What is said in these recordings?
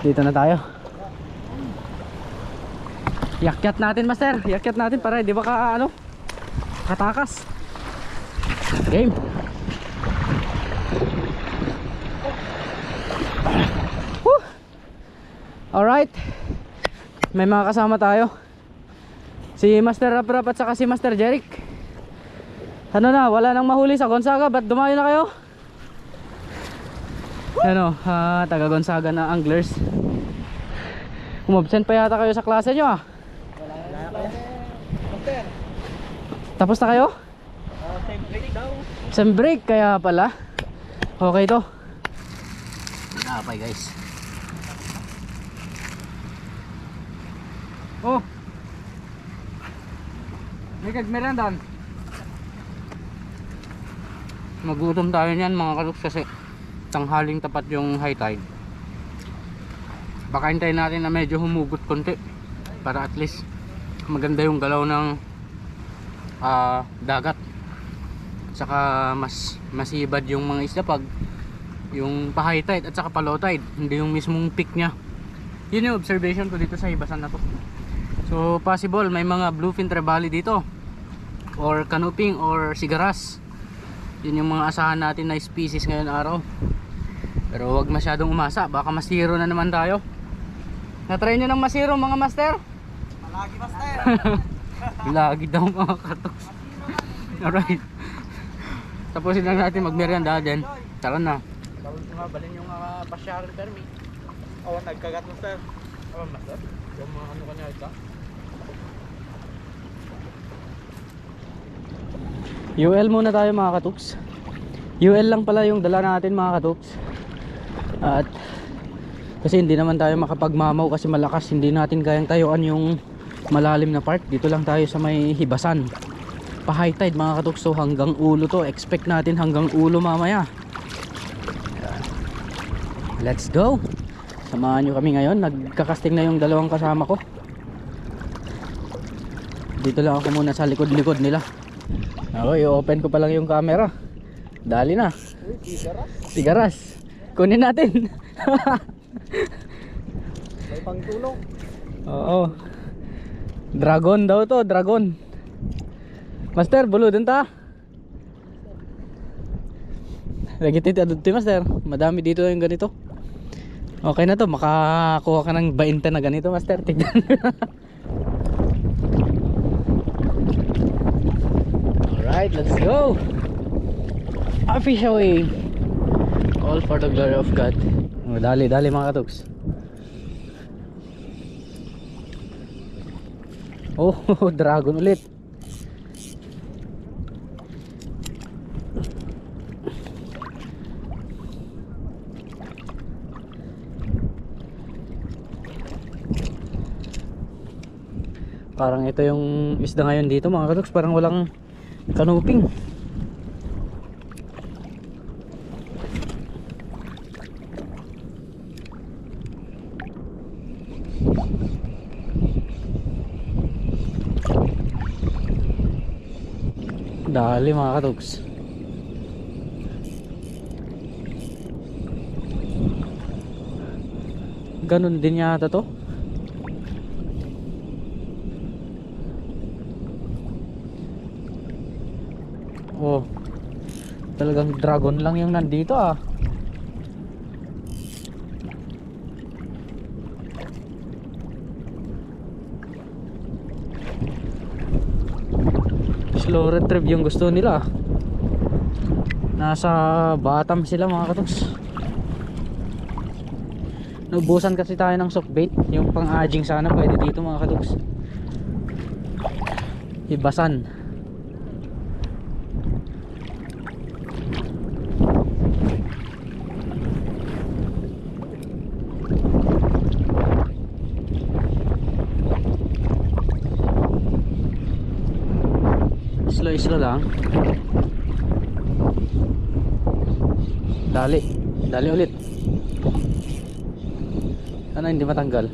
Dito na tayo. Yakyat natin, master. Yakyat natin para di ba katakas. Game. Woo! Alright. May mga kasama tayo. Si Master Rap at saka si Master Jeric. Ano na, wala nang mahuli sa Gonzaga. Ba't dumayo na kayo? Taga Gonzaga na anglers. Umabsent pa yata kayo sa klase nyo ah. Tapos na kayo? Same break daw. Sem break kaya pala. Okay to. Napay guys. Oh. May kagmerandan. Magutom tayo niyan mga kaluks kasi tanghaling tapat yung high tide. Baka hintayin natin na medyo humugot konti para at least maganda yung galaw ng dagat. Saka mas masibad yung mga isda pag yung pa high tide at saka pa low tide, hindi yung mismong peak nya. Yun yung observation ko dito sa hibasan na to. So possible may mga bluefin trevally dito or canoping or sigaras. Yun yung mga asahan natin na species ngayon araw. Pero wag masyadong umasa, baka masiro na naman tayo. Na-try nyo ng masiro mga master? Malagi master. Lagi daw mga katoks. Alright. Tapusin lang natin magmerienda din. Tara na. Tawag ko nga balin yung pasyar permit. Oh, nagkagat master. Oh, master. Yung mga ano kanya ito. UL muna tayo mga katoks. UL lang pala yung dala natin mga katoks. At kasi hindi naman tayo makapagmamaw kasi malakas, hindi natin kayang tayuan yung malalim na part. Dito lang tayo sa may hibasan. Pa high tide mga katoks, so hanggang ulo to. Expect natin hanggang ulo mamaya. Let's go. Samahan nyo kami ngayon. Nagkakasting na yung dalawang kasama ko. Dito lang ako muna sa likod-likod nila. Ako, i-open ko pa lang yung camera. Dali na. Tigaras. Kunin natin. May pangtulong. Oo. Dragon daw to, dragon. Master, buludin ta. Lagi titi adunti master. Madami dito yung ganito. Okay na to, makakuha ka ng 20 na ganito master. Tignan. Alright, let's go. Officially. All for the glory of God. Oh, dali mga katoks. Oh, dragon ulit. Parang ito yung isda ngayon dito mga katoks, parang walang canoping. Dali mga katoks. Ganun din yata to. Oh, talagang dragon lang yung nandito ah. Slow retrieve yung gusto nila. Nasa Batam sila mga katoks. Naubusan kasi tayo ng soft bait. Yung pang-aging sana pwede dito mga katoks. Hibasan. Slow lang. Dali ulit. Ano hindi matanggal?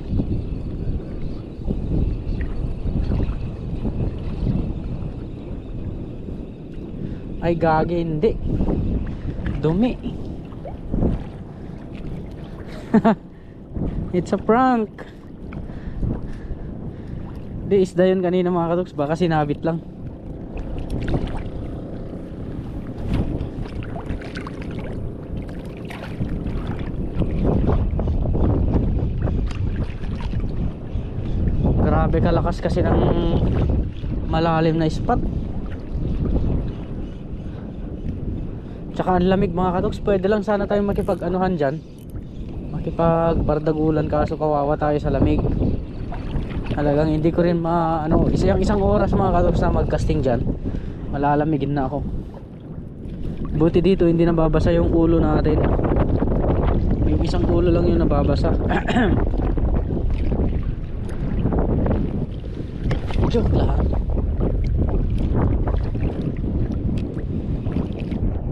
Ay gagi, hindi. Dumi. It's a prank. Di, isda yun kanina mga katoks. Baka sinabit lang. Grabe kalakas kasi ng malalim na spot. Tsaka ang lamig mga katoks. Pwede lang sana tayong makipag-anuhan dyan, makipagbardagulan, kaso kawawa tayo sa lamig. Talagang hindi ko rin isang oras mga katoks na mag-casting dyan, malalamigin na ako. Buti dito hindi nababasa yung ulo natin. Yung isang ulo lang yung nababasa. Joke lang.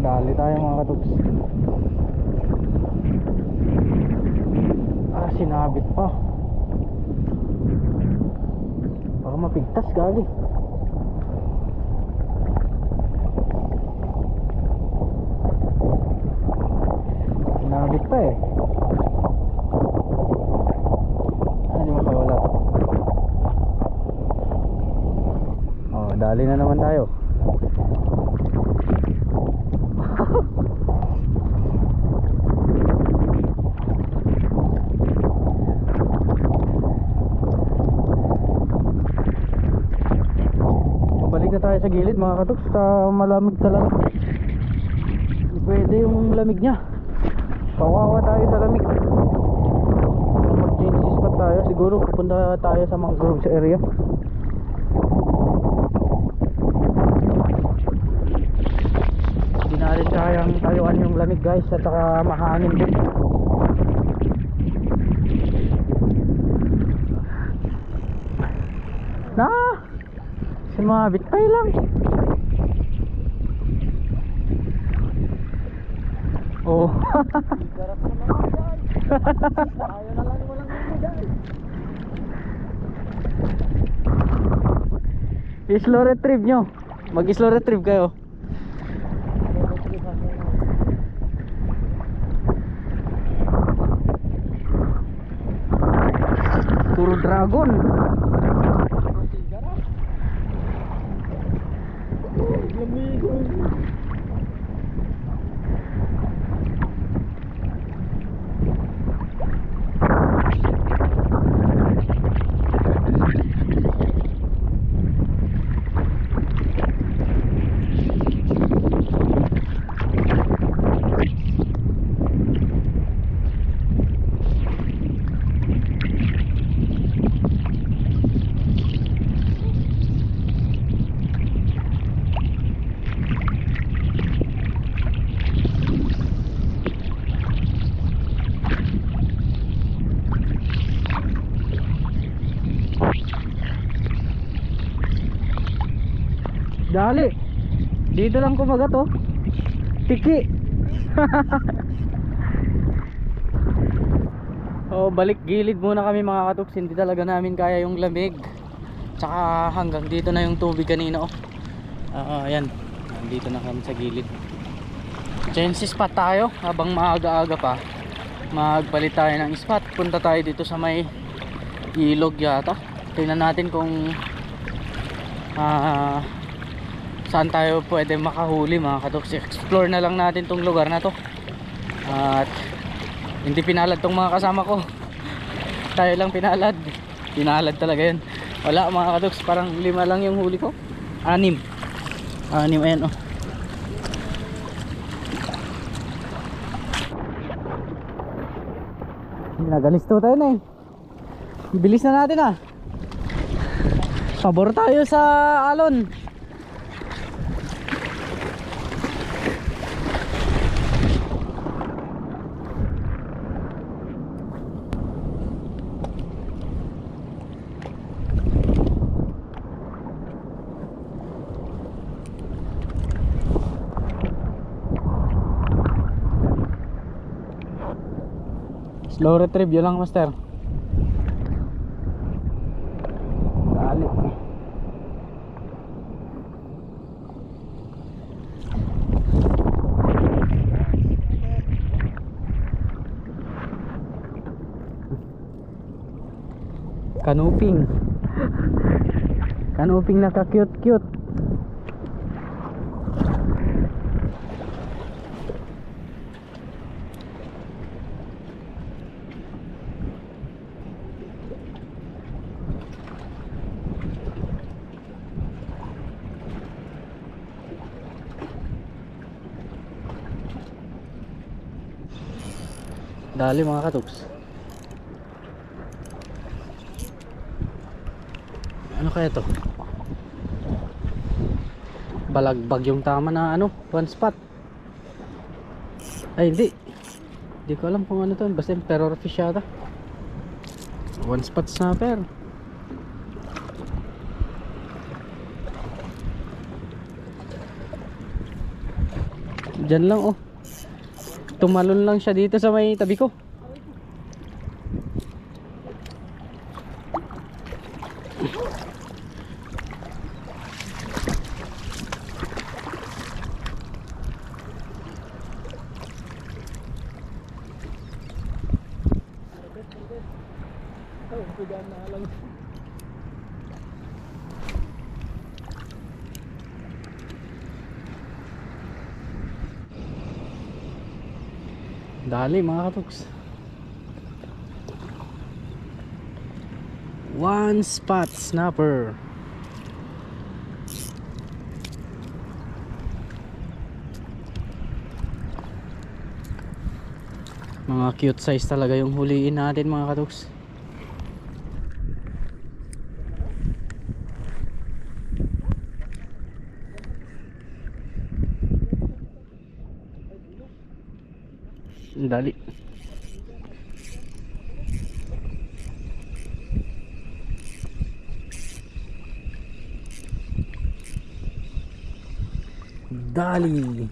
Dali tayo mga katoks. Sinabit pa. Baka mapigtas gali. Sinabit pa eh. Hindi makawala to. Oh, dali na naman tayo. Tayo sa gilid mga katoks, malamig talaga. Hindi pwede yung lamig nya, kawawa tayo sa lamig. Mag-change spot tayo, siguro pupunta tayo sa mangrove area. Hindi natin kayang tayuan yung lamig guys, at saka mahangin din. Sumabit pa lang. Oh. Garap na naman guys. Ayaw na lang walang guys. Slow retrieve nyo. Mag-slow retrieve kayo. Puro dragon. Dali. Dito lang kumagat oh. Tiki. Oh, balik gilid muna kami mga katoks. Hindi talaga namin kaya yung lamig. Tsaka hanggang dito na yung tubig kanina oh. Ayan. Dito na kami sa gilid. Change spot tayo habang maaga-aga pa. Magpalit tayo ng spot. Punta tayo dito sa may ilog yata. Tingnan natin kung saan tayo pwede makahuli mga katoks. Explore na lang natin tong lugar na to. At hindi pinalad tong mga kasama ko. Tayo lang pinalad. Pinalad talaga yun. Wala mga katoks, parang 5 lang yung huli ko. 6 ayan oh. Nagalisto tayo na eh. Bilis na natin ah. Pabor tayo sa alon. Slow retrieve yun lang master. Dali. Kanuping. Kanuping na ka-cute cute. Dali mga katuks. Ano kaya to? Balagbag yung tama na ano, one spot. Ay hindi. Hindi ko alam kung ano to, basta emperor fish yata. One spot snapper. Diyan lang oh. Tumalon lang siya dito sa may tabi ko. Dali mga katuks. One spot snapper. Mga cute size talaga yung huliin natin mga katuks. Dali. Dali.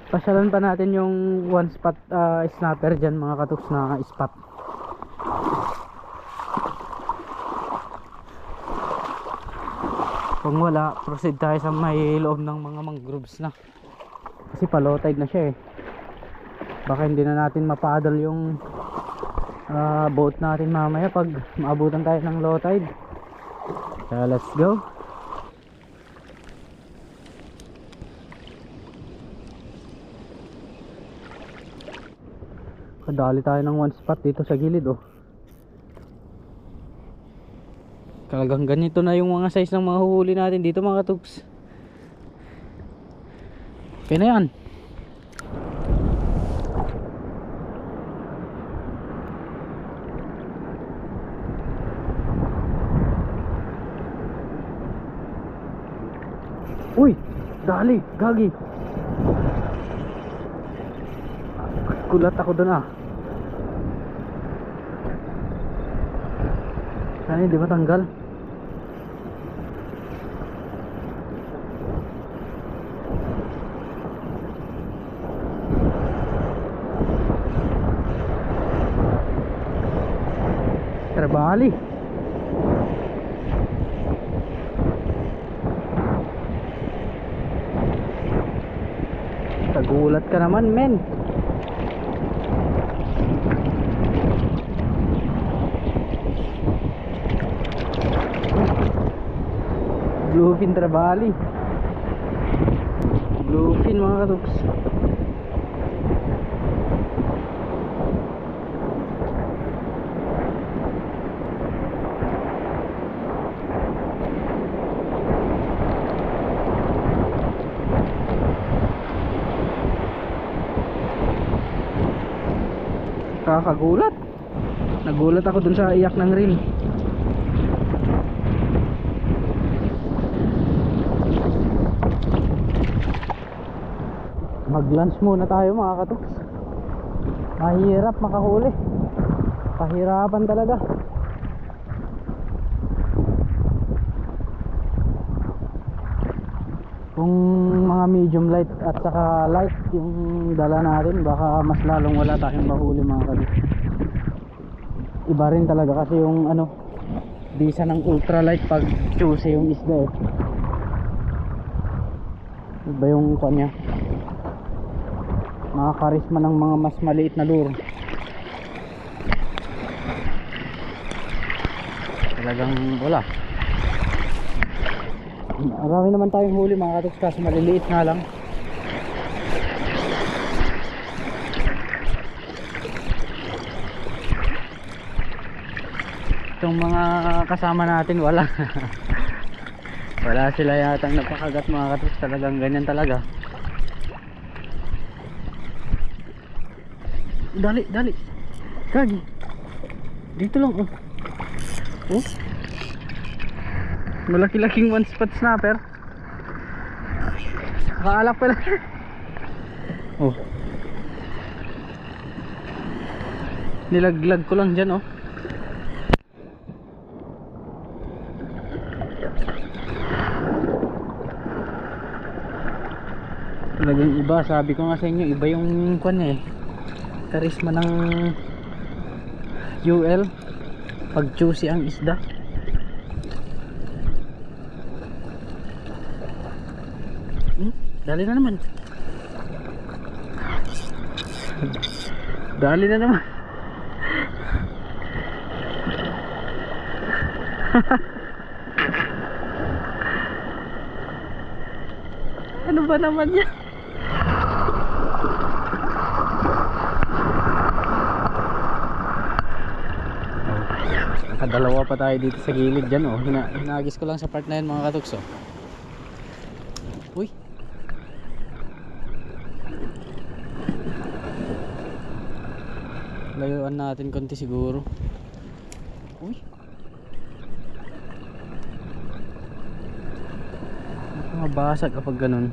Pasyalan pa natin yung one spot snapper dyan mga katuks na spot. Kung wala, proceed tayo sa may loob ng mga mangroves na. Kasi pa low tide na siya eh. Baka hindi na natin mapaddle yung boat natin mamaya pag maabutan tayo ng low tide. Kaya let's go. Kadali tayo ng one spot dito sa gilid oh. Talagang ganito na yung mga size ng mga huhuli natin dito mga katuks. Okay na yan. Uy! Dali! Gagi! Kulat ako doon ah. Ano yun, di ba tanggal? Terbali. Tagulat ka naman men. Bluefin Trevally. Bluefin mga katuks. Kakagulat. Nagulat ako dun sa iyak ng reel. Mag-lunch muna tayo mga katuks. Mahirap makahuli. Pahirapan talaga. Kung mga medium light at saka light yung dala natin, baka mas lalong wala tayong mahuli mga katuks. Iba rin talaga kasi yung ano, bisa ng ultralight pag juicy yung isda eh. Iba yung kanya, nakakarisma ng mga mas maliit na lure. Talagang wala, marami naman tayong huli mga katoks, kaso maliliit nga lang. Itong mga kasama natin wala wala sila yatang napakagat mga katoks, talagang ganyan talaga. Dali, dali Kagi, dito lang oh. Oh, malaki-laking one spot snapper. Nakaalak pala. Oh, nilaglag ko lang dyan oh. Talagang iba, sabi ko nga sa inyo, iba yung kanya eh, karisma ng UL pag juicy ang isda. Dali na naman. Dali na naman. Ano ba naman yan? Nakadalawa pa tayo dito sa gilid dyan oh. Hinagis ko lang sa part na yan mga katoks oh. Uy, layuan natin konti siguro. Uy, mabasag kapag ganun.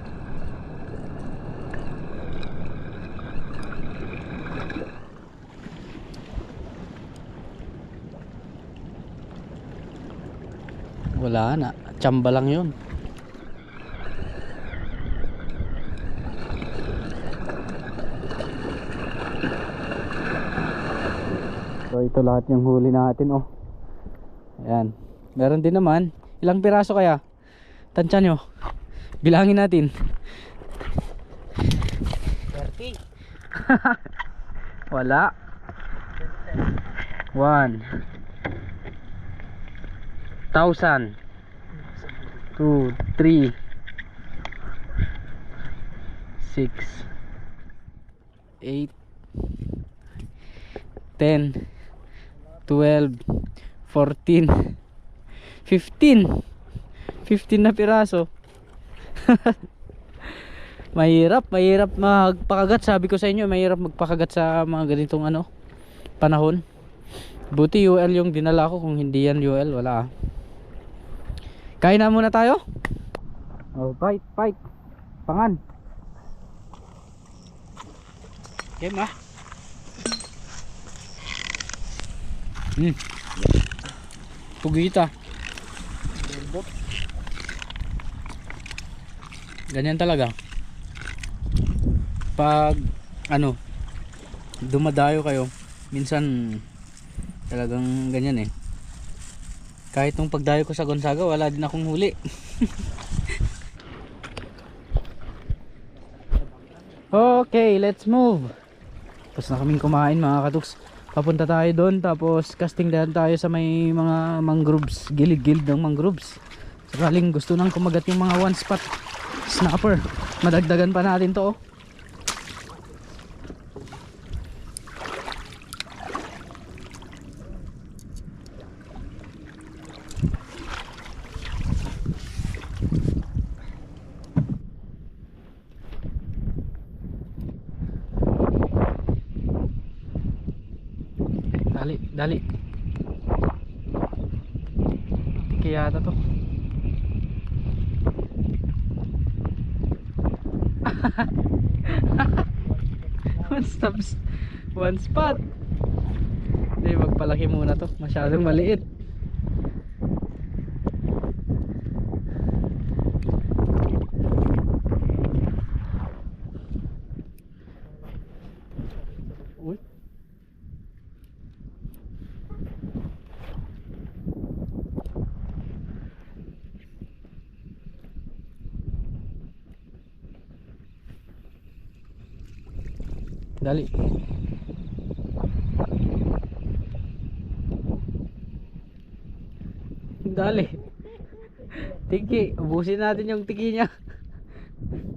Wala na, tsamba lang yun. So ito lahat yung huli natin oh. Ayan, meron din naman. Ilang piraso kaya? Tansya nyo, bilangin natin. 30. Wala. 1,000, 2, 3, 6, 8, 10, 12, 14, 15 na piraso. mahirap magpakagat, sabi ko sa inyo, mahirap magpakagat sa mga ganitong ano panahon. Buti UL yung dinala ko, kung hindi yan UL wala. Kain na muna tayo. Oh, bite pangan. Game ah. Pugita. Ganyan talaga pag ano dumadayo kayo, minsan talagang ganyan eh. Kahit nung pagdayo ko sa Gonzaga wala din akong huli. Okay, let's move. Tapos na kaming kumain mga katuks. Papunta tayo doon, tapos casting dahan tayo sa may mga mangroves, gilid-gilid ng mangroves. Sakaling gusto nang kumagat yung mga one spot snapper, madagdagan pa natin to oh. Dali kaya ata to. One spot. Hindi, magpalaki muna to, masyadong maliit. Uy, Dali. Dali. Tiki, ubusin natin yung tiki niya.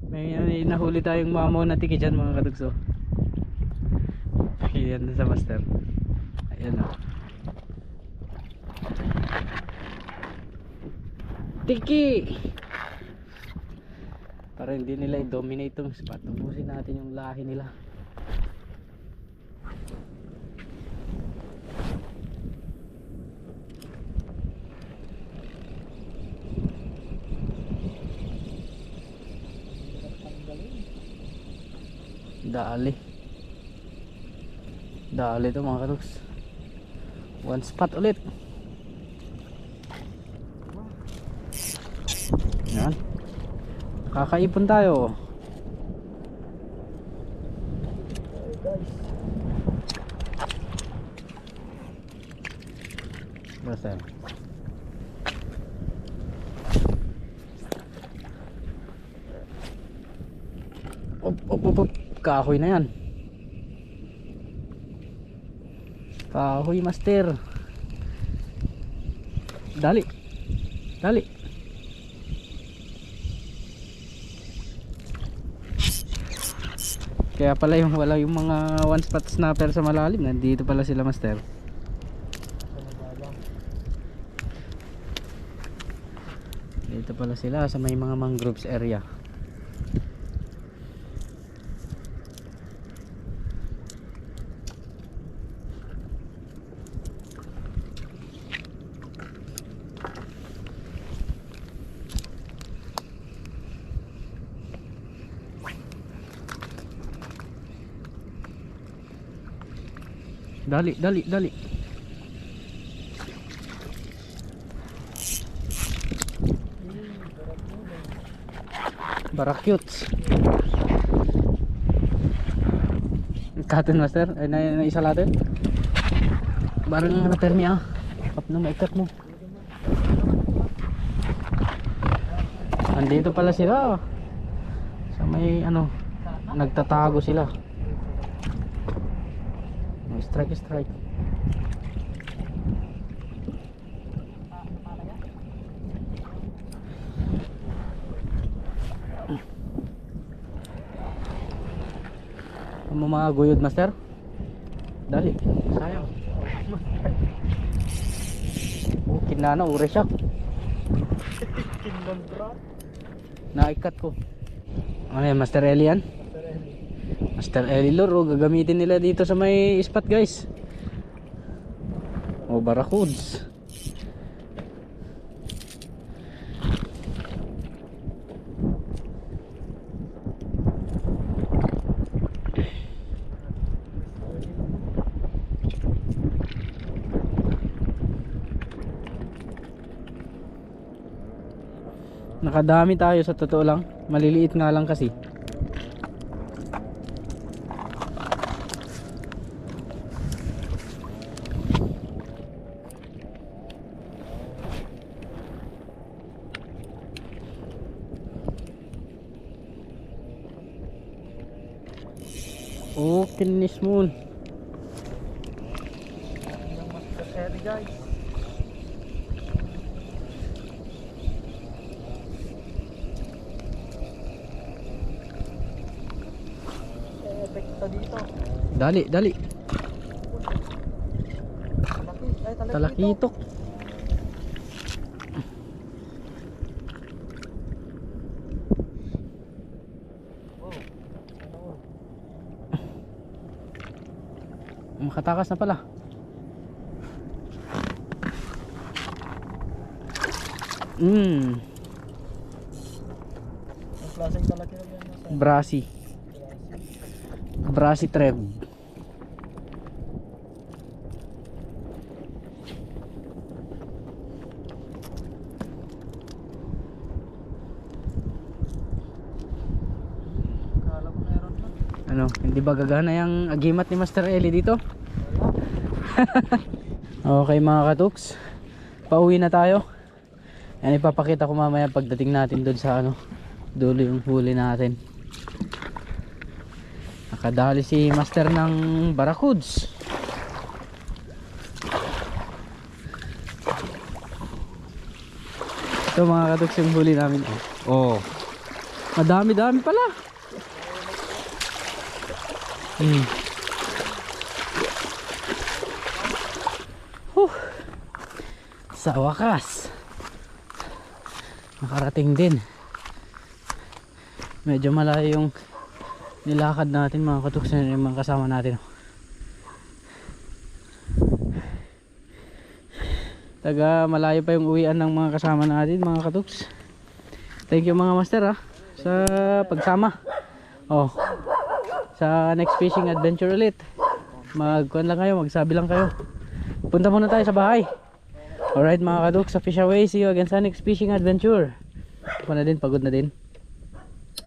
May nahuli tayong mamaw na tiki dyan mga kadugso. Ayan sa master. Ayan o. Tiki! Para hindi nila i-dominate itong spot, ubusin natin yung lahi nila. Dali. Dali to mga kadugs. One spot ulit. Yan. Kakaipon tayo. Basta. Op. Kahoy na yan. Kahoy master. Dali. Dali. Kaya pala yung wala yung mga one spot snapper sa malalim, nandito pala sila master. Dito pala sila sa may mga mangroves area. Dali. Barakyuts. Katin master, ay na isa latin. Barang na permi ah. Kap na maikat mo. Andito pala sila. Sa may ano, nagtatago sila. Strike. Ano mga guyod master? Dali, sayang. Oh, kinana, ure siya. Naikat ko. Ano yan, Master Eli yan? Master Eli loro, gagamitin nila dito sa may spot guys. O barracuds. Nakadami tayo sa totoo lang. Maliliit nga lang kasi. Oh, kinis moon. Yung Master Eli guys. Epekto dito. Dali. Talakitok. Talakitok. Makatakas na pala. Ang klaseng talaki na yan. Brasi treb. Kala ko meron na. Ano, hindi ba gagana yung agimat ni Master Eli dito? Okay mga katuks, pauwi na tayo. Yan, ipapakita ko mamaya pagdating natin doon sa ano, dulo yung huli natin. Nakadali si master ng Barracuds. Ito mga katuks yung huli namin. Oh, madami-dami pala. Sa wakas nakarating din. Medyo malayo yung nilakad natin mga katuks, yung mga kasama natin. Taga malayo pa yung uwian ng mga kasama natin mga katuks. Thank you mga master sa pagsama. Oh, sa next fishing adventure ulit magkuhan lang kayo, magsabi lang kayo. Punta muna tayo sa bahay. Alright mga katuks, sa Fish Away, see you again sa next fishing adventure. Ako na din, pagod na din.